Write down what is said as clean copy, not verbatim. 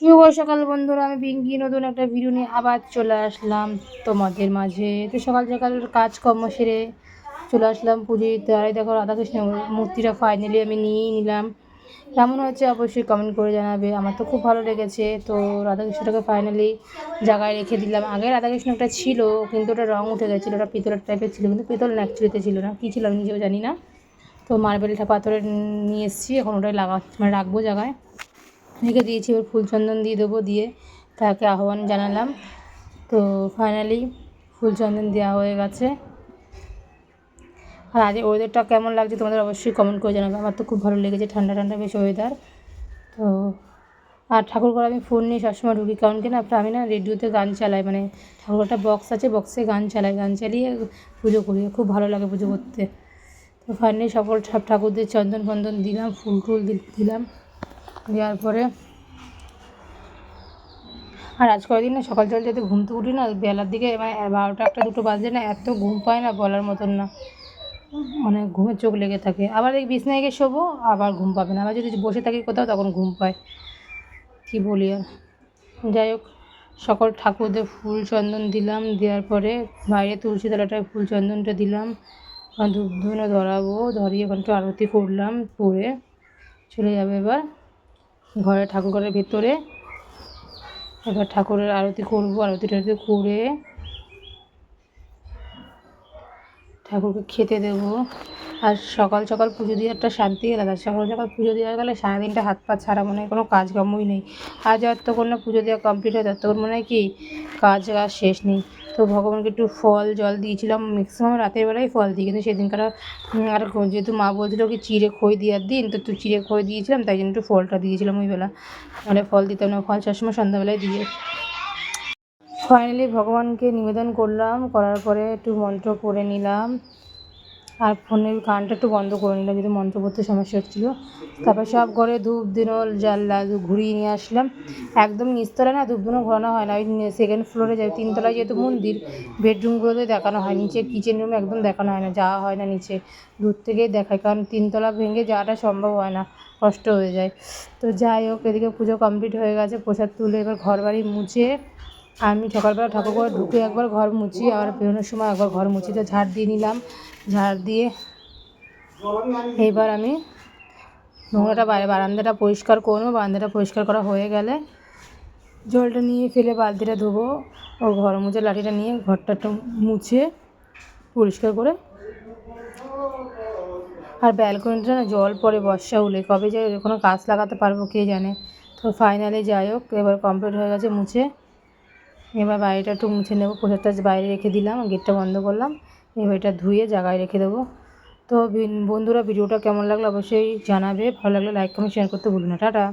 শুভ সকাল বন্ধুরা, আমি পিঙ্কি নতুন একটা ভিডিও নিয়ে আবার চলে আসলাম তোমাদের মাঝে। তো সকাল সকাল কাজকর্ম সেরে চলে আসলাম পুজো দিতে। আর দেখো রাধাকৃষ্ণ মূর্তিটা ফাইনালি আমি নিয়েই নিলাম। কেমন হচ্ছে অবশ্যই কমেন্ট করে জানাবে। আমার তো খুব ভালো লেগেছে। তো রাধাকৃষ্ণটাকে ফাইনালি জায়গায় রেখে দিলাম। আগে রাধাকৃষ্ণ একটা ছিল, কিন্তু ওটা রঙ উঠে গেছিলো, ওটা পিতলের টাইপের ছিল, কিন্তু পিতল না, অ্যাকচুয়ালিতে ছিল না, কী ছিল আমি নিজেও জানি না। তো মার্বেলটা পাথরে নিয়ে এসেছি, এখন ওটাই রাখবো জায়গায় রেখে দিয়েছি। এবার ফুল চন্দন দিয়ে দেবো, দিয়ে তাকে আহ্বান জানালাম। তো ফাইনালি ফুল চন্দন দেওয়া হয়ে গেছে। আর আজ ওয়েদারটা কেমন লাগছে তোমাদের অবশ্যই কমেন্ট করে জানাবে। আমার তো খুব ভালো লেগেছে, ঠান্ডা ঠান্ডা বেশ ওয়েদার। তো আর ঠাকুরঘর আমি ফোন নিয়ে সবসময় ঢুকি, কারণ কি না আমি না রেডিওতে গান চালাই, মানে ঠাকুরঘরটা বক্স আছে, বক্সে গান চালাই, গান চালিয়ে পুজো করি, খুব ভালো লাগে পুজো করতে। তো ফাইনালি সব ঠাকুরদের চন্দন ফন্দন দিলাম, ফুল টুল দিলাম। দেওয়ার পরে আর আজ কয়েকদিন না সকাল সকাল যাতে ঘুম থেকে উঠি না, বেলার দিকে মানে 12টা 1টা 2টো বাজে না, এত ঘুম পায় না বলার মতন না, মানে ঘুমের চোখ লেগে থাকে। আবার এই বিছনায় গিয়ে শোবো, আবার ঘুম পাবে না, আবার যদি বসে থাকি কোথাও তখন ঘুম পায়, কী বলি আর। যাই হোক, সকল ঠাকুরদের ফুল চন্দন দিলাম, দেওয়ার পরে বাইরে তুলসী তলাটায় ফুল চন্দনটা দিলাম, ধূপ ধুনো ধরাবো, ধরিয়ে ওখানটা আরতি করলাম, করে চলে যাবে এবার ঘরে, ঠাকুরঘরের ভেতরে। এবার ঠাকুরের আরতি করবো, আরতি টারতি করে ঠাকুরকে খেতে দেবো। আর সকাল সকাল পুজো দিয়ে একটা শান্তি আলাদা। সকাল সকাল পুজো দেওয়া গেলে সারাদিনটা হাত পা ছাড়া মনে হয় কোনো কাজকর্মই নেই। আর যতক্ষণ না পুজো দেওয়া কমপ্লিট হয় ততক্ষণ মনে হয় কি কাজ শেষ নেই। তো ভগবানকে একটু ফল জল দিয়েছিলাম, ম্যাক্সিমাম রাতের বেলায় ফল দিই, কিন্তু সেদিনকার আর যেহেতু মা বলছিল কি চিড়ে খই দেওয়ার দিন, তো একটু চিড়ে খই দিয়েছিলাম, তাই জন্য একটু ফলটা দিয়েছিলাম ওই বেলা, নাহলে ফল দিতাম না। ফল সবসময় সন্ধ্যাবেলায় দিয়ে ফাইনালি ভগবানকে নিবেদন করলাম, করার পরে একটু মন্ত্র পড়ে নিলাম, আর ফোনের গানটা একটু বন্ধ করে নিলাম, যেহেতু মন্ত্র পড়তে সমস্যা হচ্ছিলো। তারপর সব ঘরে ধূপ ধুনো জ্বালা ঘুরিয়ে নিয়ে আসলাম। একদম নিচতলায় না ধূপ ধুনো ঘোরানো হয় না, ওই সেকেন্ড ফ্লোরে যায়, 3তলায় যেহেতু মন্দির, বেডরুমগুলোতে দেখানো হয়, নিচে কিচেন রুমে একদম দেখানো হয় না, যাওয়া হয় না নিচে, দূর থেকেই দেখায়, কারণ 3তলা ভেঙে যাওয়াটা সম্ভব হয় না, কষ্ট হয়ে যায়। তো যাই হোক, এদিকে পুজো কমপ্লিট হয়ে গেছে, প্রসাদ তুলে এবার ঘর বাড়ি মুছে, আমি সকালবেলা ঠাকুরঘরে ঢুকে একবার ঘর মুছি, আর বেরোনোর সময় একবার ঘর মুছি। তো ঝাড় দিয়ে নিলাম, ঝাড় দিয়ে এইবার আমি নোংরাটা বারান্দাটা পরিষ্কার করবো। বারান্দাটা পরিষ্কার করা হয়ে গেলে জলটা নিয়ে ফেলে বালতিটা ধোবো, ও ঘর মুছে লাঠিটা নিয়ে ঘরটা একটু মুছে পরিষ্কার করে। আর ব্যালকনিটা না জল পড়ে বর্ষা হলে, কবে যে কোনো গাছ লাগাতে পারবো কে জানে। তো ফাইনালি যাই হোক, এবার কমপ্লিট হয়ে গেছে মুছে। এবার বাইরেটা একটু মুছে নেবো, প্রসাদটা বাইরে রেখে দিলাম, গেটটা বন্ধ করলাম, এবার এটা ধুয়ে জায়গায় রেখে দেবো। তো বন্ধুরা, ভিডিওটা কেমন লাগলো অবশ্যই জানাবে, ভালো লাগলে লাইক কমেন্ট শেয়ার করতে ভুলো না। টাটা।